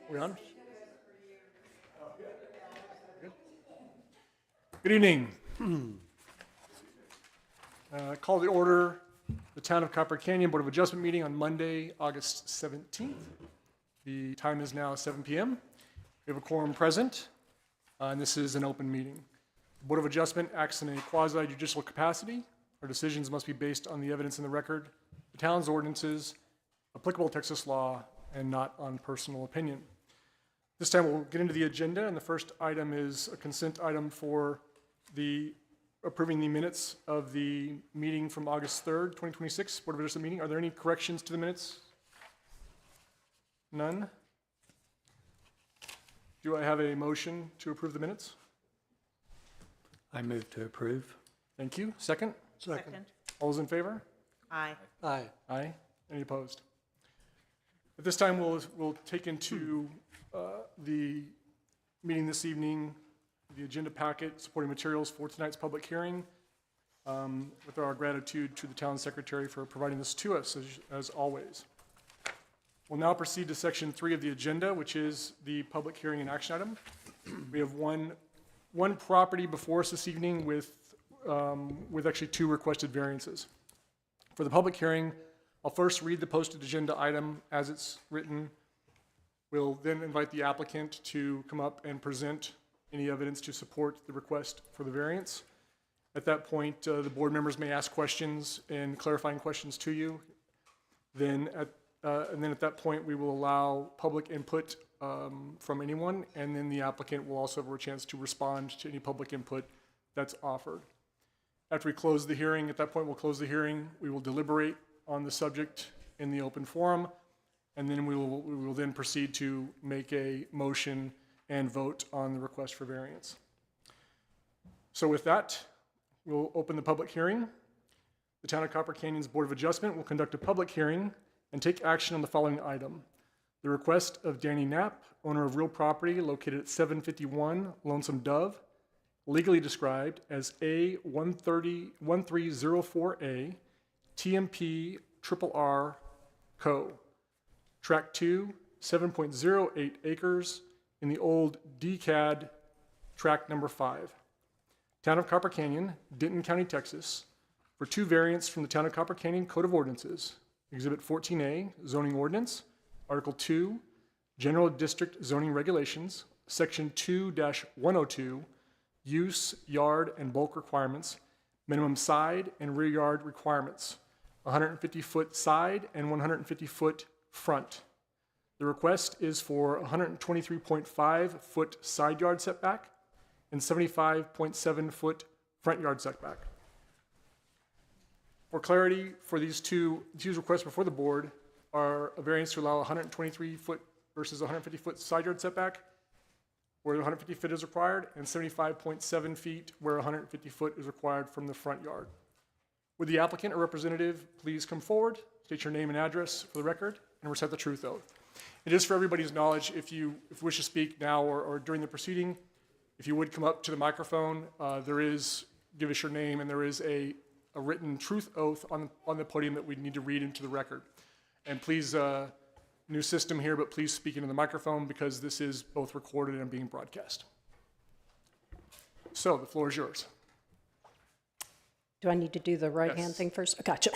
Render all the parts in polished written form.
We on? Good evening. Call to order the Town of Copper Canyon Board of Adjustment meeting on Monday, August 17th. The time is now 7 p.m. We have a quorum present, and this is an open meeting. The Board of Adjustment acts in a quasi-judicial capacity. Our decisions must be based on the evidence in the record, the town's ordinances, applicable Texas law, and not on personal opinion. This time we'll get into the agenda, and the first item is a consent item for approving the minutes of the meeting from August 3rd, 2026, Board of Adjustment meeting. Are there any corrections to the minutes? None? Do I have a motion to approve the minutes? I move to approve. Thank you. Second? Second. All those in favor? Aye. Aye. Aye. Any opposed? At this time, we'll take into the meeting this evening the agenda packet, supporting materials for tonight's public hearing, with our gratitude to the town secretary for providing this to us, as always. We'll now proceed to section 3 of the agenda, which is the public hearing and action item. We have one property before us this evening with actually 2 requested variances. For the public hearing, I'll first read the posted agenda item as it's written. We'll then invite the applicant to come up and present any evidence to support the request for the variance. At that point, the board members may ask questions and clarifying questions to you. And then at that point, we will allow public input from anyone, and then the applicant will also have a chance to respond to any public input that's offered. After we close the hearing, at that point, we'll close the hearing. We will deliberate on the subject in the open forum, and then we will then proceed to make a motion and vote on the request for variance. So with that, we'll open the public hearing. The Town of Copper Canyon's Board of Adjustment will conduct a public hearing and take action on the following item. The request of Danny Knapp, owner of real property located at 751 Lonesome Dove, legally described as A1304A, TMP RRR Co. Tract 2, 7.08 acres in the old DCAD tract number 5. Town of Copper Canyon, Denton County, Texas, for 2 variants from the Town of Copper Canyon Code of Ordinances. Exhibit 14A, Zoning Ordinance, Article 2, General District Zoning Regulations, Section 2-102, Use, Yard, and Bulk Requirements, Minimum Side and Rear Yard Requirements, 150-foot side and 150-foot front. The request is for 123.5-foot side yard setback and 75.7-foot front yard setback. For clarity, for these requests before the board are a variance to allow 123-foot versus 150-foot side yard setback, where 150 feet is required, and 75.7 feet where 150 foot is required from the front yard. Would the applicant or representative please come forward, state your name and address for the record, and recite the truth oath. It is for everybody's knowledge, if you wish to speak now or during the proceeding, if you would come up to the microphone, give us your name, and there is a written truth oath on the podium that we need to read into the record. And please, new system here, but please speak into the microphone because this is both recorded and being broadcast. So the floor is yours. Do I need to do the right hand Yes. thing first? Gotcha.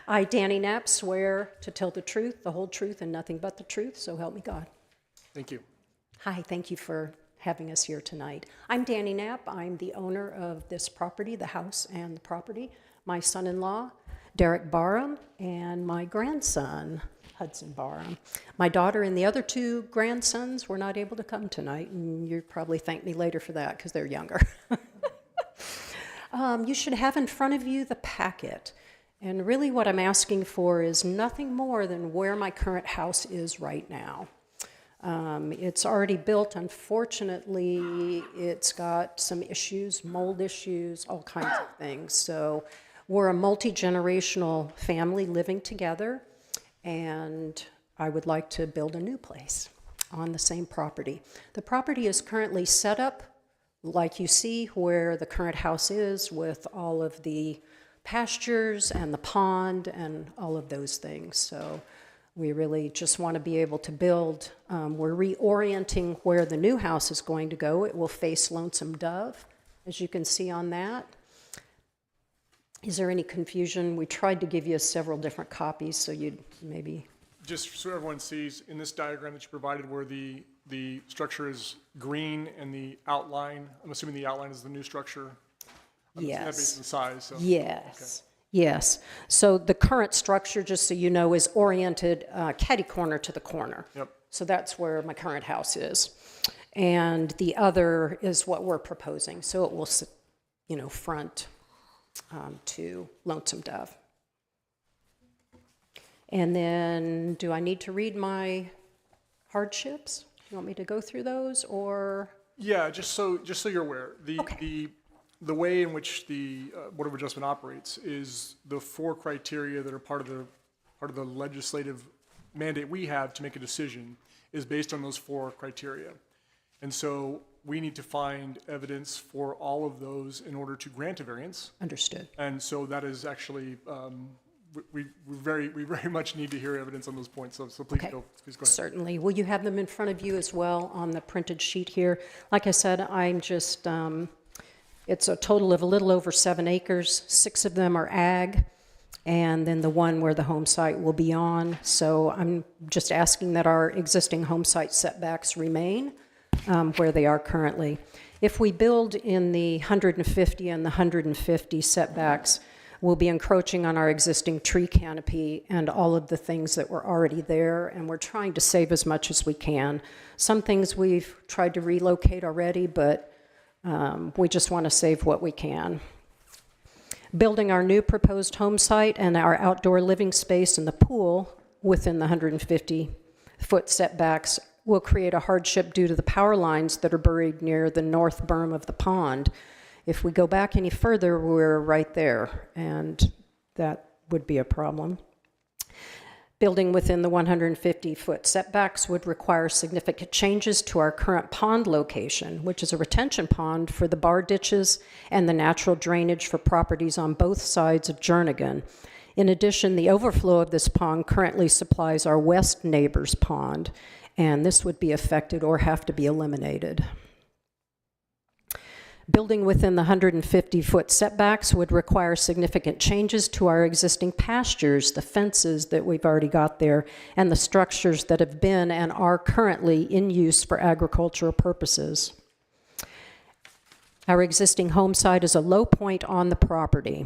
I, Danny Knapp, swear to tell the truth, the whole truth, and nothing but the truth, so help me God. Thank you. Hi, thank you for having us here tonight. I'm Danny Knapp. I'm the owner of this property, the house and the property. My son-in-law, Derek Barham, and my grandson, Hudson Barham. My daughter and the other 2 grandsons were not able to come tonight, and you'll probably thank me later for that because they're younger. You should have in front of you the packet. And really what I'm asking for is nothing more than where my current house is right now. It's already built. Unfortunately, it's got some issues, mold issues, all kinds of things. So we're a multi-generational family living together, and I would like to build a new place on the same property. The property is currently set up like you see where the current house is, with all of the pastures and the pond and all of those things. So We really just want to be able to build. We're reorienting where the new house is going to go. It will face Lonesome Dove, as you can see on that. Is there any confusion? We tried to give you several different copies, so you'd maybe... Just so everyone sees, in this diagram that you provided where the structure is green and the outline, I'm assuming the outline is the new structure? I'm assuming that based on the size, so. Yes. Yes. So the current structure, just so you know, is oriented catty corner to the corner. Yep. So that's where my current house is. And the other is what we're proposing. So it will, front to Lonesome Dove. And then, do I need to read my hardships? Do you want me to go through those, or? Yeah, just so you're aware, the way in which the Board of Adjustment operates is the 4 criteria that are part of the legislative mandate we have to make a decision is based on those 4 criteria. And so we need to find evidence for all of those in order to grant a variance. Understood. And so that is actually, we very much need to hear evidence on those points. So please, Okay. please go ahead. Certainly. Will you have them in front of you as well on the printed sheet here? Like I said, I'm just, it's a total of a little over 7 acres. 6 of them are ag, and then the one where the home site will be on. So I'm just asking that our existing home site setbacks remain where they are currently. If we build in the 150 and the 150 setbacks, we'll be encroaching on our existing tree canopy and all of the things that were already there, and we're trying to save as much as we can. Some things we've tried to relocate already, but we just want to save what we can. Building our new proposed home site and our outdoor living space and the pool within the 150-foot setbacks will create a hardship due to the power lines that are buried near the north berm of the pond. If we go back any further, we're right there, and that would be a problem. Building within the 150-foot setbacks would require significant changes to our current pond location, which is a retention pond for the bar ditches and the natural drainage for properties on both sides of Jernigan. In addition, the overflow of this pond currently supplies our west neighbor's pond, and this would be affected or have to be eliminated. Building within the 150-foot setbacks would require significant changes to our existing pastures, the fences that we've already got there, and the structures that have been and are currently in use for agricultural purposes. Our existing home site is a low point on the property,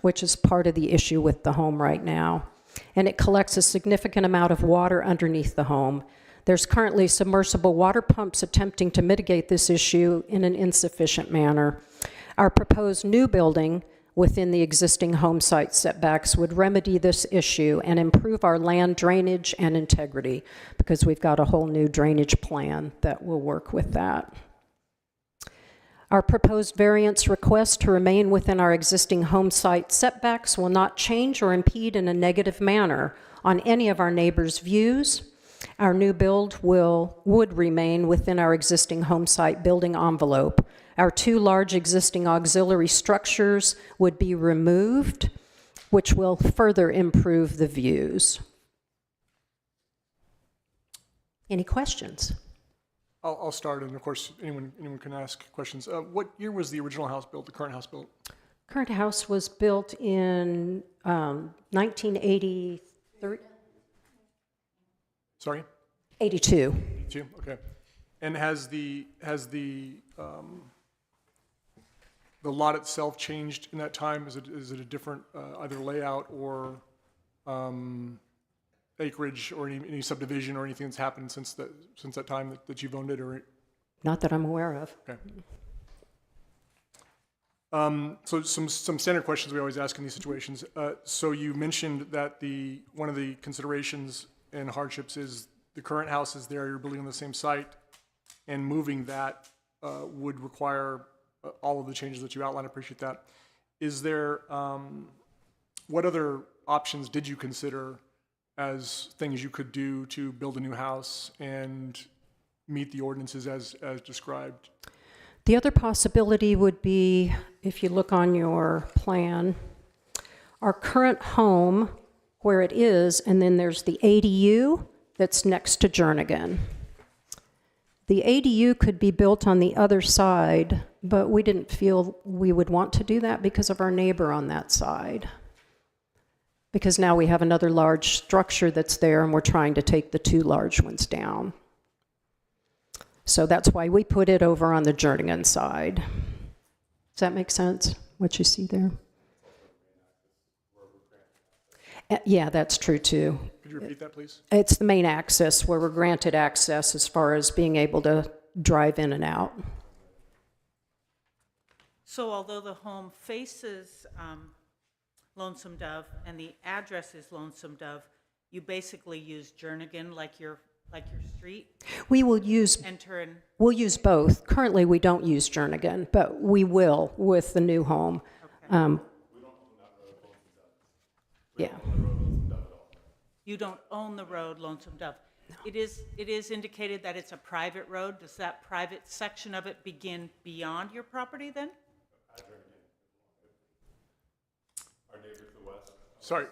which is part of the issue with the home right now, and it collects a significant amount of water underneath the home. There's currently submersible water pumps attempting to mitigate this issue in an insufficient manner. Our proposed new building within the existing home site setbacks would remedy this issue and improve our land drainage and integrity, because we've got a whole new drainage plan that will work with that. Our proposed variance request to remain within our existing home site setbacks will not change or impede in a negative manner on any of our neighbors' views. Our new build would remain within our existing home site building envelope. Our 2 large existing auxiliary structures would be removed, which will further improve the views. Any questions? I'll start, and of course, anyone can ask questions. What year was the original house built, the current house built? Current house was built in 1983. Sorry? 82. 82, okay. And has the lot itself changed in that time? Is it a different either layout or acreage or any subdivision or anything that's happened since that time that you've owned it? Or Not that I'm aware of. okay. So some standard questions we always ask in these situations. So you mentioned that one of the considerations and hardships is the current house is there, you're building on the same site, and moving that would require all of the changes that you outlined. I appreciate that. Is there, what other options did you consider as things you could do to build a new house and meet the ordinances as described? The other possibility would be, if you look on your plan, our current home where it is, and then there's the ADU that's next to Jernigan. The ADU could be built on the other side, but we didn't feel we would want to do that because of our neighbor on that side. Because now we have another large structure that's there, and we're trying to take the two large ones down. So that's why we put it over on the Jernigan side. Does that make sense, what you see there? Yeah, that's true too. Could you repeat that, please? It's the main access where we're granted access as far as being able to drive in and out. So although the home faces Lonesome Dove and the address is Lonesome Dove, you basically use Jernigan like your street? We will use Enter in, We'll use both. Currently, we don't use Jernigan, but we will with the new home. okay. Yeah. You don't own the road Lonesome Dove. It is indicated that it's a private road. Does that private section of it begin beyond your property then? Sorry.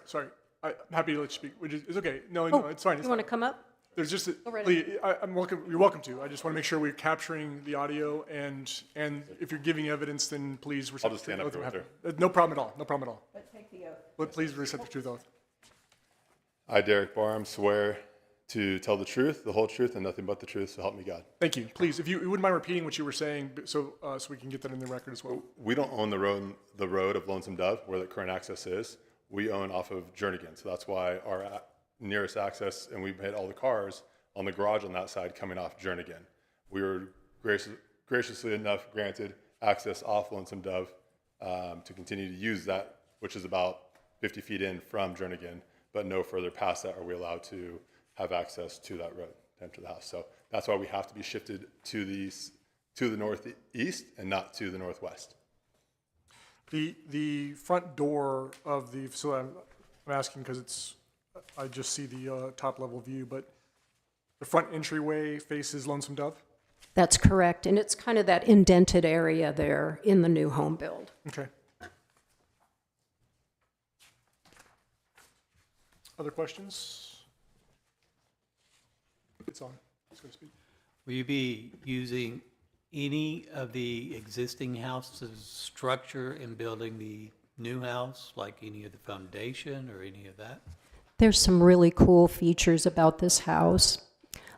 I'm happy to let you speak. It's okay. No, it's fine. It's You want to fine. come up? There's just, right I'm welcome, you're welcome to. I just want to make sure we're capturing the audio, and if you're giving evidence, then please. I'll just stand up here with her. No problem at all, no problem at all. But take the oath. But please recite the truth oath. I, Derek Barham, swear to tell the truth, the whole truth, and nothing but the truth, so help me God. Thank you. Please, if you wouldn't mind repeating what you were saying, so we can get that in the record as well. We don't own the road of Lonesome Dove, where the current access is. We own off of Jernigan, so that's why our nearest access, and we've had all the cars on the garage on that side coming off Jernigan. We were graciously enough granted access off Lonesome Dove to continue to use that, which is about 50 feet in from Jernigan, but no further past that are we allowed to have access to that road to enter the house. So that's why we have to be shifted to the northeast and not to the northwest. The front door of the facility, I'm asking because I just see the top level view, but the front entryway faces Lonesome Dove? That's correct, and it's kind of that indented area there in the new home build. Okay. Other questions? It's on. It's going to speak. Will you be using any of the existing house's structure in building the new house, like any of the foundation or any of that? There's some really cool features about this house.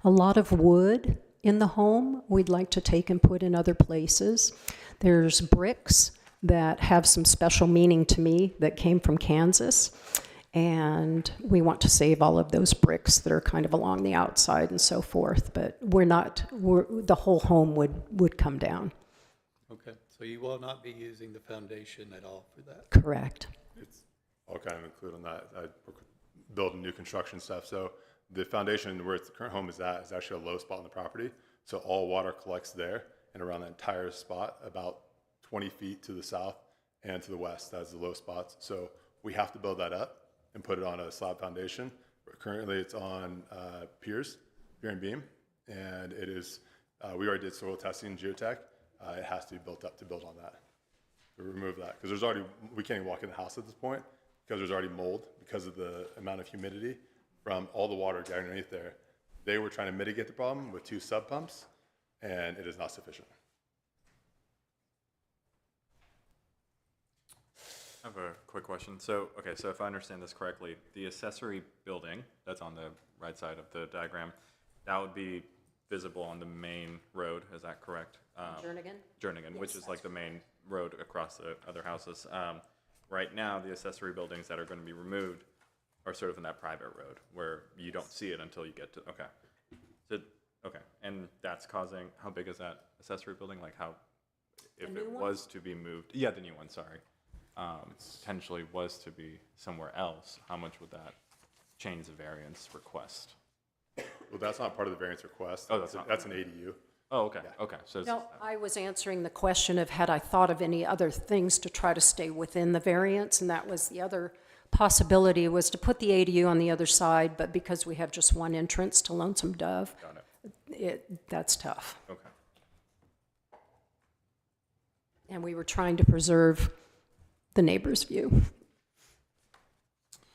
A lot of wood in the home we'd like to take and put in other places. There's bricks that have some special meaning to me that came from Kansas. And we want to save all of those bricks that are kind of along the outside and so forth. But the whole home would come down. Okay, so you will not be using the foundation at all for that? Correct. I'll kind of include on that. I build new construction stuff. So the foundation where the current home is at is actually a low spot on the property. So all water collects there and around that entire spot, about 20 feet to the south and to the west. That's the low spots. So we have to build that up and put it on a slab foundation. Currently it's on piers, pier and beam. And it is, we already did soil testing, geotech. It has to be built up to build on that, to remove that. Because we can't even walk in the house at this point because there's already mold because of the amount of humidity from all the water getting underneath there. They were trying to mitigate the problem with 2 sub pumps, and it is not sufficient. I have a quick question. So if I understand this correctly, the accessory building that's on the right side of the diagram, that would be visible on the main road, is that correct? Jernigan? Jernigan, which is like the main road across the other houses. Right now, the accessory buildings that are going to be removed are sort of in that private road where you don't see it until you get to, and that's causing, how big is that accessory building? Like how, if The new it one? was to be moved, yeah, the new one, sorry, potentially was to be somewhere else, how much would that change the variance request? Well, that's not part of the variance request. Oh, that's not. That's an ADU. Oh, okay, okay, so it's No, I was answering the question of had I thought of any other things to try to stay within the variance, and that was the other possibility was to put the ADU on the other side, but because we have just one entrance to Lonesome Dove, got it, that's tough. okay. And we were trying to preserve the neighbor's view.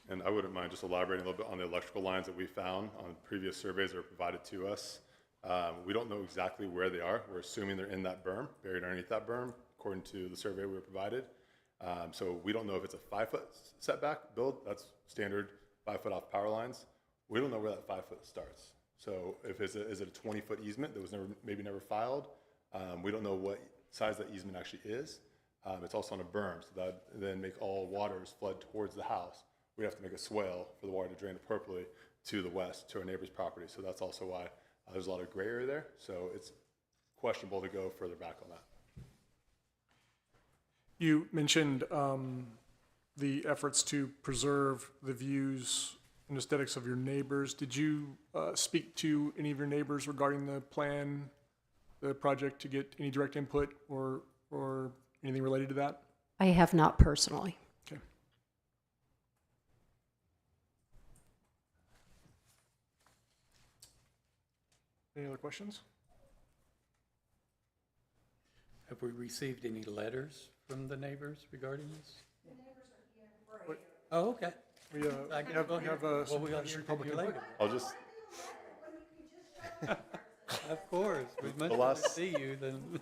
And I wouldn't mind just elaborating a little bit on the electrical lines that we found on previous surveys that were provided to us. We don't know exactly where they are. We're assuming they're in that berm, buried underneath that berm, according to the survey we were provided. So we don't know if it's a 5-foot setback build. That's standard 5-foot off power lines. We don't know where that 5-foot starts. So if is it a 20-foot easement that was maybe never filed? We don't know what size that easement actually is. It's also on a berm, so that then make all waters flood towards the house. We have to make a swale for the water to drain appropriately to the west, to our neighbor's property. So that's also why there's a lot of gray area there. So it's questionable to go further back on that. You mentioned the efforts to preserve the views and aesthetics of your neighbors. Did you speak to any of your neighbors regarding the plan, the project, to get any direct input or anything related to that? I have not personally. Okay. Any other questions? Have we received any letters from the neighbors regarding this? The neighbors are here. Oh, okay. We have some Well, registry public input. later. I'll just, Of course, we'd much The rather last- see you than.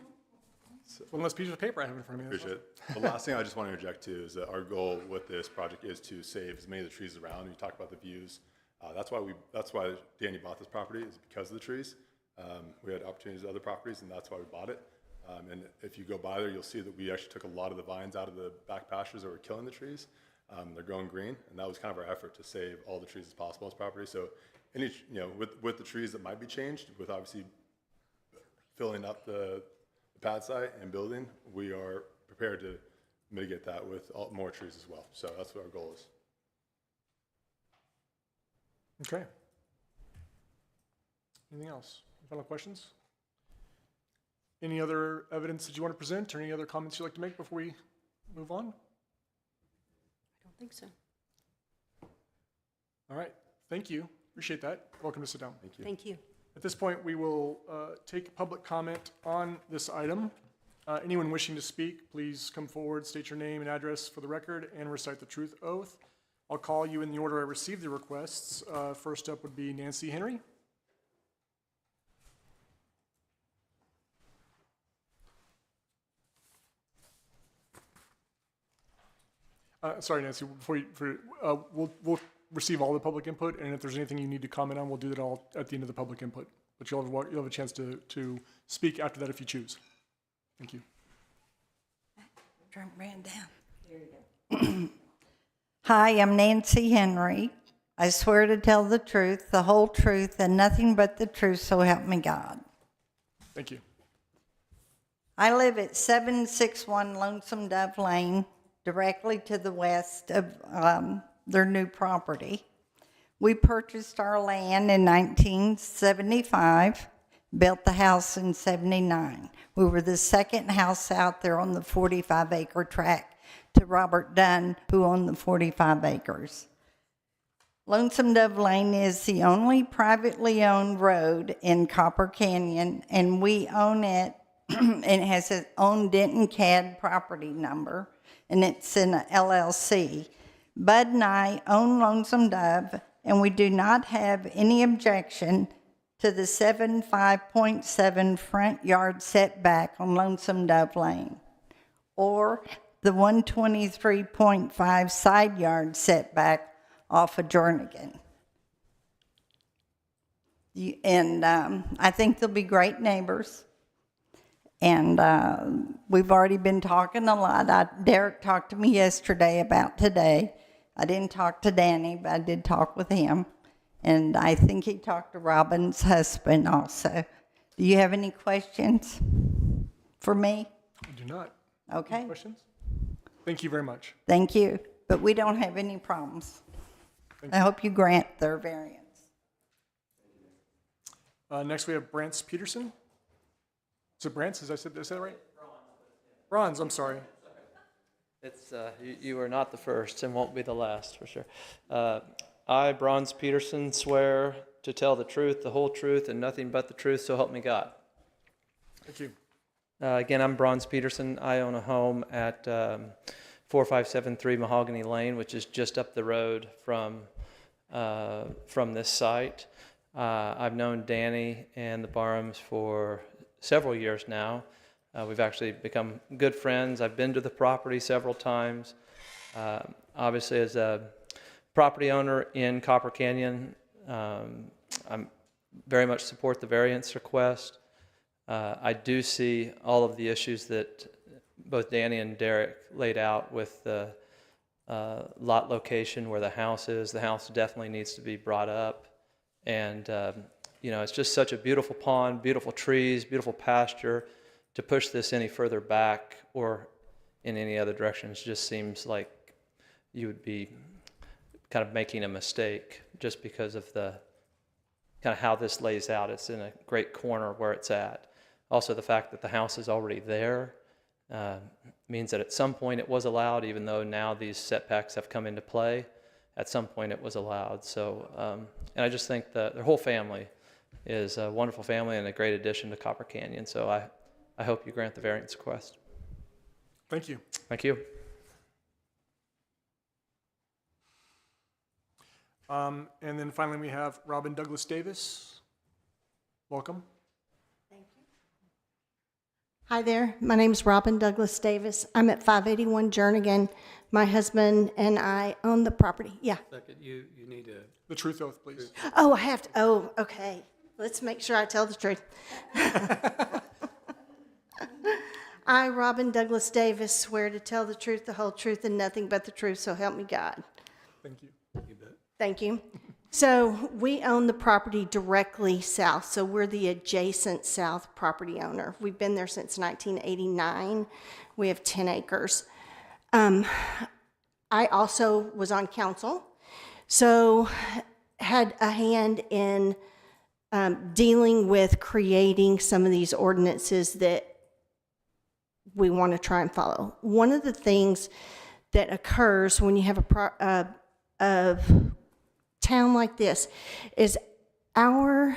One less piece of paper I have in front of me. appreciate it. The last thing I just want to interject too is that our goal with this project is to save as many of the trees around. You talk about the views. That's why Danny bought this property, is because of the trees. We had opportunities at other properties, and that's why we bought it. And if you go by there, you'll see that we actually took a lot of the vines out of the back pastures that were killing the trees. They're growing green, and that was kind of our effort to save all the trees as possible on this property. So with the trees that might be changed, with obviously filling up the pad site and building, we are prepared to mitigate that with more trees as well. So that's what our goal is. Okay. Anything else? Final questions? Any other evidence that you want to present or any other comments you'd like to make before we move on? I don't think so. All right. Thank you. Appreciate that. Welcome to sit down. Thank you. Thank you. At this point, we will take public comment on this item. Anyone wishing to speak, please come forward, state your name and address for the record, and recite the truth oath. I'll call you in the order I received the requests. First up would be Nancy Henry. Sorry, Nancy, we'll receive all the public input, and if there's anything you need to comment on, we'll do that all at the end of the public input. But you'll have a chance to speak after that if you choose. Thank you. Ran down. There you go. Hi, I'm Nancy Henry. I swear to tell the truth, the whole truth, and nothing but the truth, so help me God. Thank you. I live at 761 Lonesome Dove Lane, directly to the west of their new property. We purchased our land in 1975, built the house in 79. We were the second house out there on the 45-acre tract to Robert Dunn, who owned the 45 acres. Lonesome Dove Lane is the only privately owned road in Copper Canyon, and we own it. It has its own Denton CAD property number, and it's in a LLC. Bud and I own Lonesome Dove, and we do not have any objection to the 75.7 front yard setback on Lonesome Dove Lane, or the 123.5 side yard setback off of Jernigan. I think they'll be great neighbors. And we've already been talking a lot. Derek talked to me yesterday about today. I didn't talk to Danny, but I did talk with him. And I think he talked to Robin's husband also. Do you have any questions for me? I do not. Okay, Any questions? Thank you very much. thank you. But we don't have any problems. I hope you grant their variance. Next, we have Brance Peterson. Is it Brance? Did I say that right? Bronze, I'm sorry. It's you are not the first and won't be the last, for sure. I, Bronze Peterson, swear to tell the truth, the whole truth, and nothing but the truth, so help me God. Thank you. Again, I'm Bronze Peterson. I own a home at 4573 Mahogany Lane, which is just up the road from this site. I've known Danny and the Barhams for several years now. We've actually become good friends. I've been to the property several times. Obviously, as a property owner in Copper Canyon, I'm very much support the variance request. I do see all of the issues that both Danny and Derek laid out with the lot location where the house is. The house definitely needs to be brought up. And, it's just such a beautiful pond, beautiful trees, beautiful pasture. To push this any further back or in any other directions just seems like you would be kind of making a mistake just because of the kind of how this lays out. It's in a great corner where it's at. Also, the fact that the house is already there means that at some point it was allowed, even though now these setbacks have come into play. At some point it was allowed. So, and I just think that their whole family is a wonderful family and a great addition to Copper Canyon. So I hope you grant the variance request. Thank you. Thank you. And then finally, we have Robin Douglas Davis. Welcome. Hi there, my name is Robin Douglas Davis. I'm at 581 Jernigan. My husband and I own the property. Yeah. Second, you need to. The truth oath, please. Oh, I have to. Oh, okay. Let's make sure I tell the truth. I, Robin Douglas Davis, swear to tell the truth, the whole truth, and nothing but the truth, so help me God. Thank you. You bet. Thank you. So we own the property directly south, so we're the adjacent south property owner. We've been there since 1989. We have 10 acres. I also was on council, so had a hand in dealing with creating some of these ordinances that we want to try and follow. One of the things that occurs when you have a town like this is our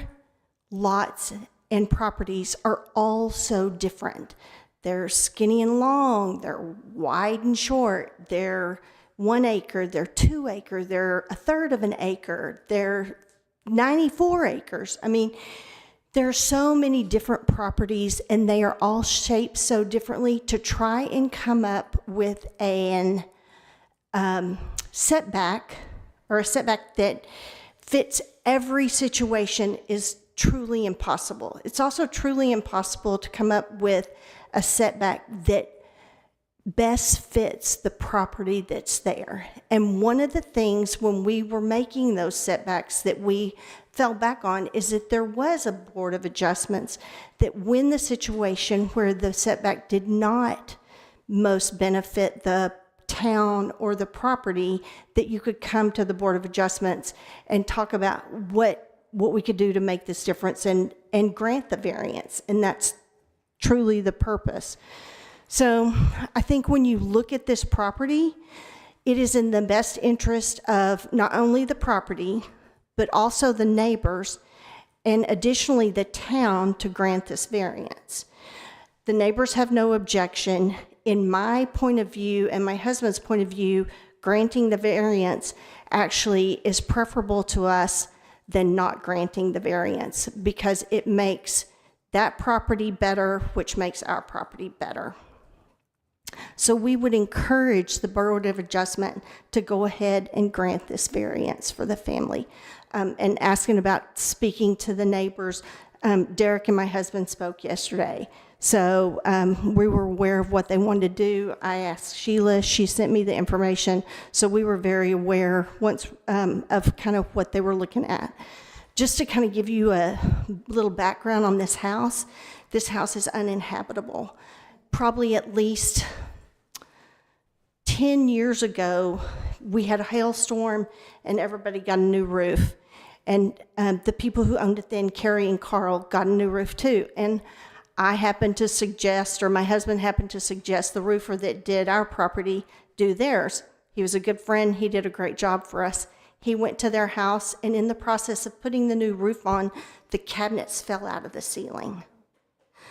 lots and properties are all so different. They're skinny and long, they're wide and short, they're 1 acre, they're 2 acre, they're a third of an acre, they're 94 acres. I mean, there are so many different properties and they are all shaped so differently. To try and come up with an setback or a setback that fits every situation is truly impossible. It's also truly impossible to come up with a setback that best fits the property that's there. And one of the things when we were making those setbacks that we fell back on is that there was a board of adjustments that when the situation where the setback did not most benefit the town or the property, that you could come to the board of adjustments and talk about what we could do to make this difference and grant the variance. And that's truly the purpose. So I think when you look at this property, it is in the best interest of not only the property, but also the neighbors, and additionally the town to grant this variance. The neighbors have no objection. In my point of view and my husband's point of view, granting the variance actually is preferable to us than not granting the variance because it makes that property better, which makes our property better. So we would encourage the Board of Adjustment to go ahead and grant this variance for the family. And asking about speaking to the neighbors, Derek and my husband spoke yesterday. So we were aware of what they wanted to do. I asked Sheila, she sent me the information. So we were very aware once of kind of what they were looking at. Just to kind of give you a little background on this house is uninhabitable. Probably at least 10 years ago, we had a hailstorm and everybody got a new roof. And the people who owned it then, Carrie and Carl, got a new roof too. And I happened to suggest, or my husband happened to suggest, the roofer that did our property do theirs. He was a good friend. He did a great job for us. He went to their house, and in the process of putting the new roof on, the cabinets fell out of the ceiling.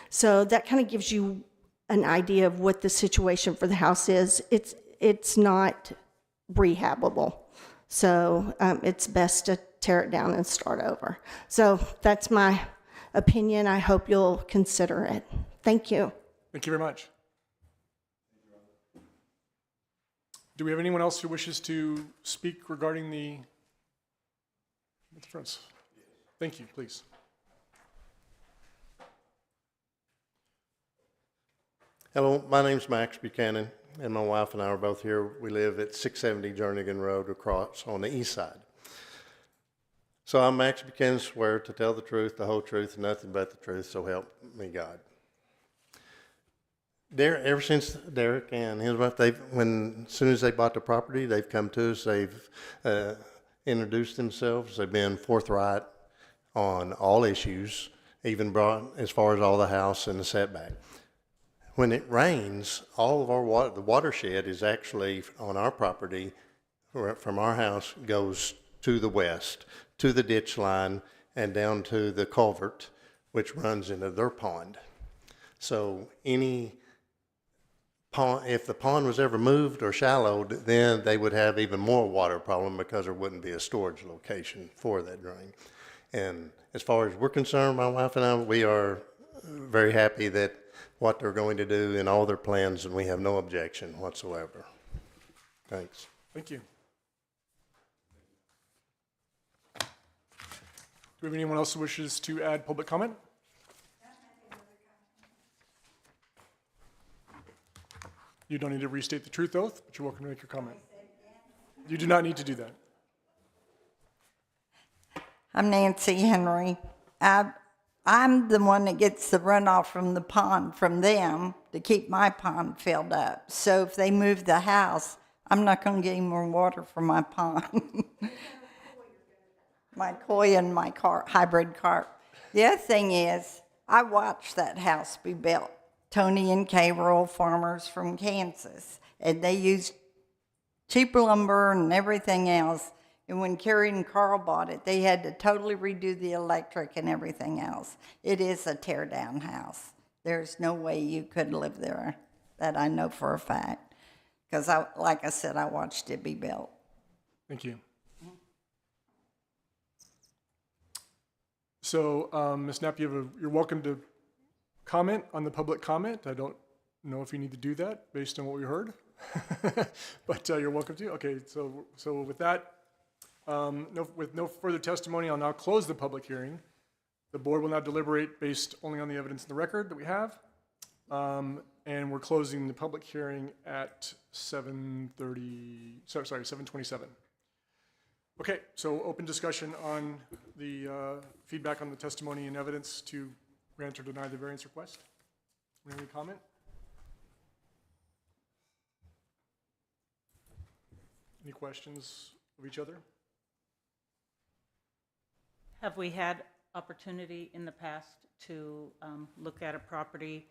So that kind of gives you an idea of what the situation for the house is. it's not rehabable. So it's best to tear it down and start over. So that's my opinion. I hope you'll consider it. Thank you. Thank you very much. Do we have anyone else who wishes to speak regarding the fronts? Thank you, please. Hello, my name's Max Buchanan, and my wife and I are both here. We live at 670 Jernigan Road across on the east side. So I'm Max Buchanan, swear to tell the truth, the whole truth, and nothing but the truth, so help me God. Ever since Derek and his wife, as soon as they bought the property, they've come to us, they've introduced themselves, they've been forthright on all issues, even brought as far as all the house and the setback. When it rains, all of our water, the watershed is actually on our property from our house goes to the west, to the ditch line, and down to the culvert, which runs into their pond. So if the pond was ever moved or shallowed, then they would have even more water problem because there wouldn't be a storage location for that drain. And as far as we're concerned, my wife and I, we are very happy that what they're going to do in all their plans, and we have no objection whatsoever. Thanks. Thank you. Do we have anyone else who wishes to add public comment? You don't need to restate the truth oath, but you're welcome to make your comment. You do not need to do that. I'm Nancy Henry. I'm the one that gets the runoff from the pond from them to keep my pond filled up. So if they move the house, I'm not going to get any more water from my pond. My koi and my hybrid carp. The other thing is, I watched that house be built. Tony and Kay were old farmers from Kansas, and they used cheap lumber and everything else. And when Carrie and Carl bought it, they had to totally redo the electric and everything else. It is a tear-down house. There's no way you could live there. That I know for a fact. Because, like I said, I watched it be built. Thank you. So, Ms. Knapp, you're welcome to comment on the public comment. I don't know if you need to do that based on what we heard, but you're welcome to. Okay, so with that, with no further testimony, I'll now close the public hearing. The board will now deliberate based only on the evidence in the record that we have, and we're closing the public hearing at 7:27. Okay, so open discussion on the feedback on the testimony and evidence to grant or deny the variance request. Any comment? Any questions of each other? Have we had opportunity in the past to look at a property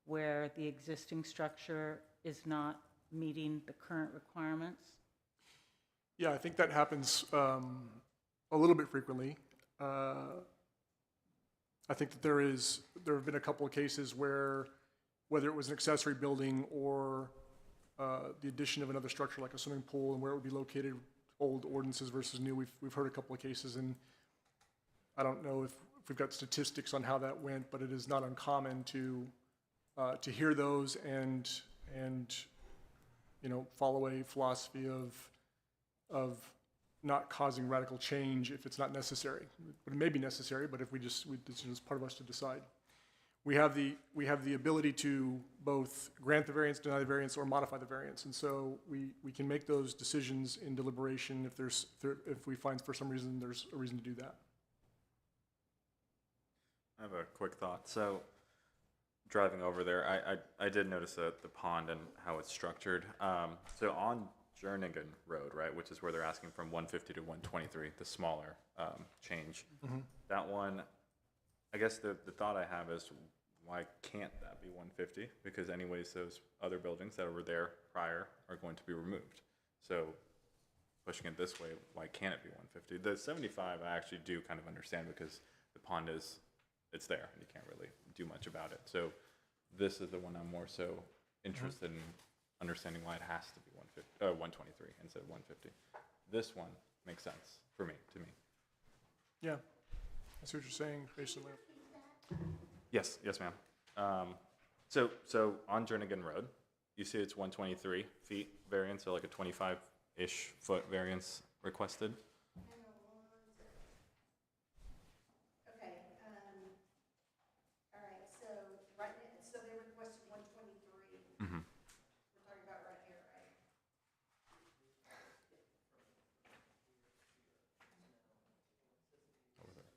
where the existing structure is not meeting the current requirements? Yeah, I think that happens a little bit frequently. I think that there have been a couple of cases where, whether it was an accessory building or the addition of another structure like a swimming pool and where it would be located, old ordinances versus new, we've heard a couple of cases, and I don't know if we've got statistics on how that went, but it is not uncommon to hear those and follow a philosophy of not causing radical change if it's not necessary. But it may be necessary, but if it's part of us to decide. We have the ability to both grant the variance, deny the variance, or modify the variance, and so we can make those decisions in deliberation if we find for some reason there's a reason to do that. I have a quick thought. So, driving over there, I did notice the pond and how it's structured. So on Jernigan Road, right, which is where they're asking from 150 to 123, the smaller change. Mm-hmm. That one, I guess the thought I have is, why can't that be 150? Because anyways, those other buildings that were there prior are going to be removed. So pushing it this way, why can't it be 150? The 75 I actually do kind of understand because the pond it's there and you can't really do much about it. So this is the one I'm more so interested in understanding why it has to be 123 instead of 150. This one makes sense for me, to me. Yeah, I see what you're saying, basically. Yes, yes, ma'am. So on Jernigan Road, you see it's 123 feet variance, so like a 25-ish foot variance requested. Okay, all right, so right now, so they requested 123. Mm-hmm. We're talking about right here, right?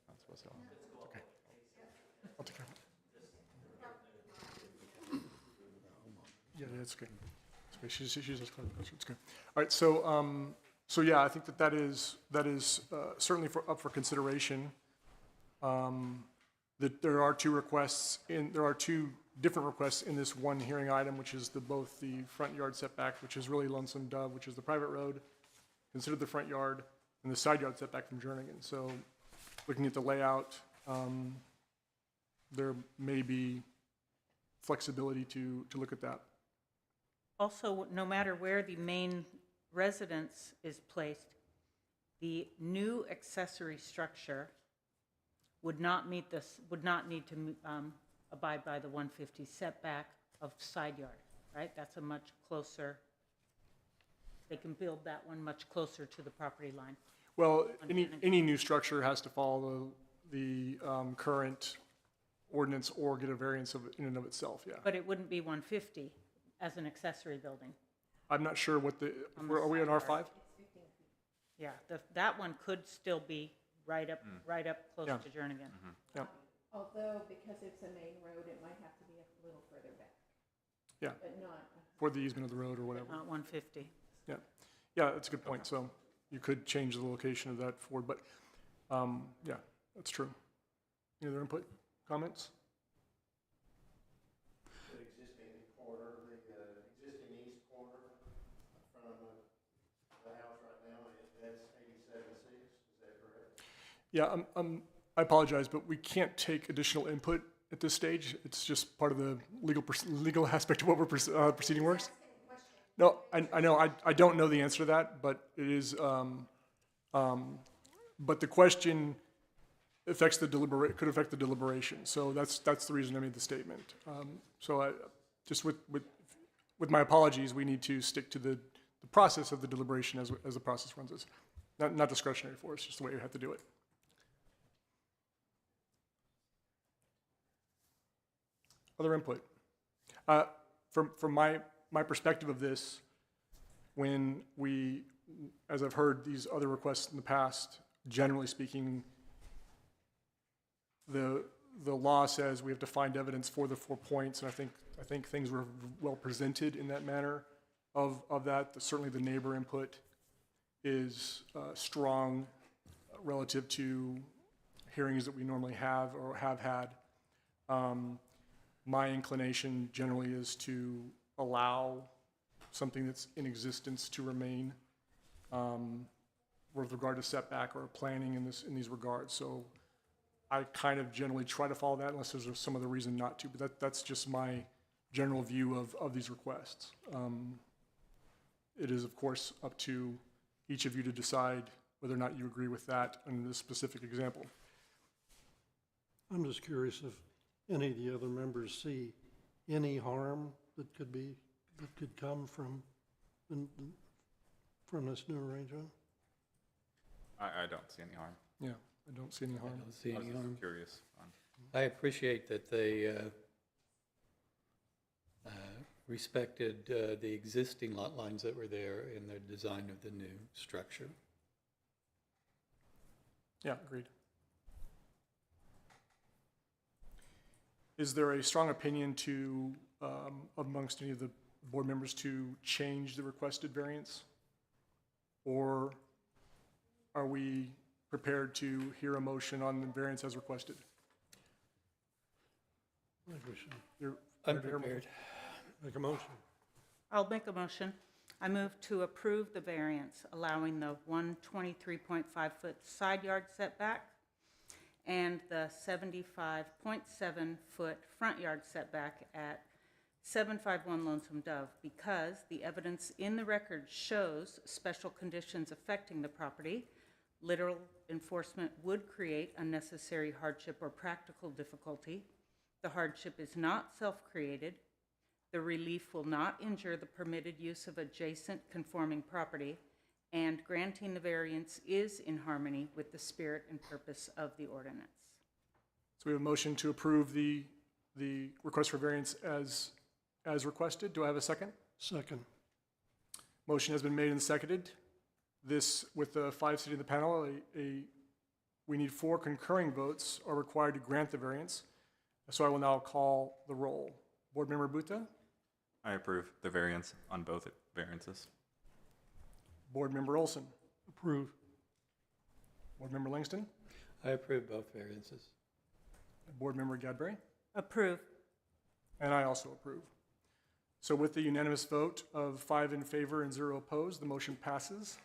Not supposed to. I'll take care of it. Yeah, it's okay. It's okay. She's just it's good. All right, so yeah, I think that is certainly up for consideration. That there are two different requests in this one hearing item, which is both the front yard setback, which is really Lonesome Dove, which is the private road, considered the front yard, and the side yard setback from Jernigan. So looking at the layout, there may be flexibility to look at that. Also, no matter where the main residence is placed, the new accessory structure would not need to abide by the 150 setback of side yard, right? That's a much closer, they can build that one much closer to the property line. Well, any new structure has to follow the current ordinance or get a variance in and of itself, yeah. But it wouldn't be 150 as an accessory building. I'm not sure are we on R5? Yeah, that one could still be right up close Yeah. to Jernigan. Yeah, Although, because it's a main road, it might have to be a little further back, yeah, but not. for the easement of the road or whatever. Not 150. Yeah, yeah, that's a good point. So you could change the location of that forward, but yeah, that's true. Any other input, comments? The existing corner, the existing east corner from the house right now, that's 87.6, is that correct? Yeah, I apologize, but we can't take additional input at this stage. It's just part of the legal aspect of what we're proceeding works. No, I know, I don't know the answer to that, but it is, but the question could affect the deliberation. So that's the reason I made the statement. So I, just with my apologies, we need to stick to the process of the deliberation as the process runs us. Not discretionary for us, just the way we have to do it. Other input? From my perspective of this, when as I've heard these other requests in the past, generally speaking, the law says we have to find evidence for the 4 points, and I think things were well presented in that manner of that. Certainly the neighbor input is strong relative to hearings that we normally have or have had. My inclination generally is to allow something that's in existence to remain with regard to setback or planning in these regards. So I kind of generally try to follow that unless there's some other reason not to, but that's just my general view of these requests. It is, of course, up to each of you to decide whether or not you agree with that in this specific example. I'm just curious if any of the other members see any harm that could come from this new arrangement. I don't see any harm. Yeah, I don't see any harm. I don't see I was any just harm. curious on. I appreciate that they respected the existing lot lines that were there in the design of the new structure. Yeah, agreed. Is there a strong opinion amongst any of the board members to change the requested variance? Or are we prepared to hear a motion on the variance as requested? I think we should I'm prepared. make a motion. I'll make a motion. I move to approve the variance allowing the 123.5-foot side yard setback and the 75.7-foot front yard setback at 751 Lonesome Dove, because the evidence in the record shows special conditions affecting the property, literal enforcement would create unnecessary hardship or practical difficulty. The hardship is not self-created. The relief will not injure the permitted use of adjacent conforming property, and granting the variance is in harmony with the spirit and purpose of the ordinance. So we have a motion to approve the request for variance as requested. Do I have a second? Second. Motion has been made and seconded. This, with the 5 sitting in the panel, we need 4 concurring votes are required to grant the variance. So I will now call the roll. Board Member Buta, I approve the variance on both variances. Board Member Olson, Approve. Board Member Langston, I approve both variances. Board Member Gadberry, Approve. and I also approve. So with the unanimous vote of 5 in favor and 0 opposed, the motion passes.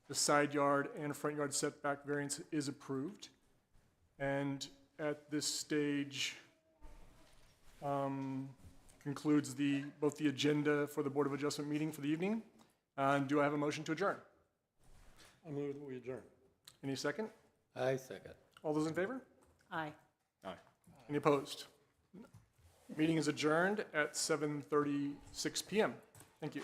The side yard and front yard setback variance is approved. And at this stage, concludes both the agenda for the Board of Adjustment meeting for the evening. Do I have a motion to adjourn? I move that we adjourn. Any second? I second. All those in favor? Aye. Aye. Any opposed? Meeting is adjourned at 7:36 PM. Thank you.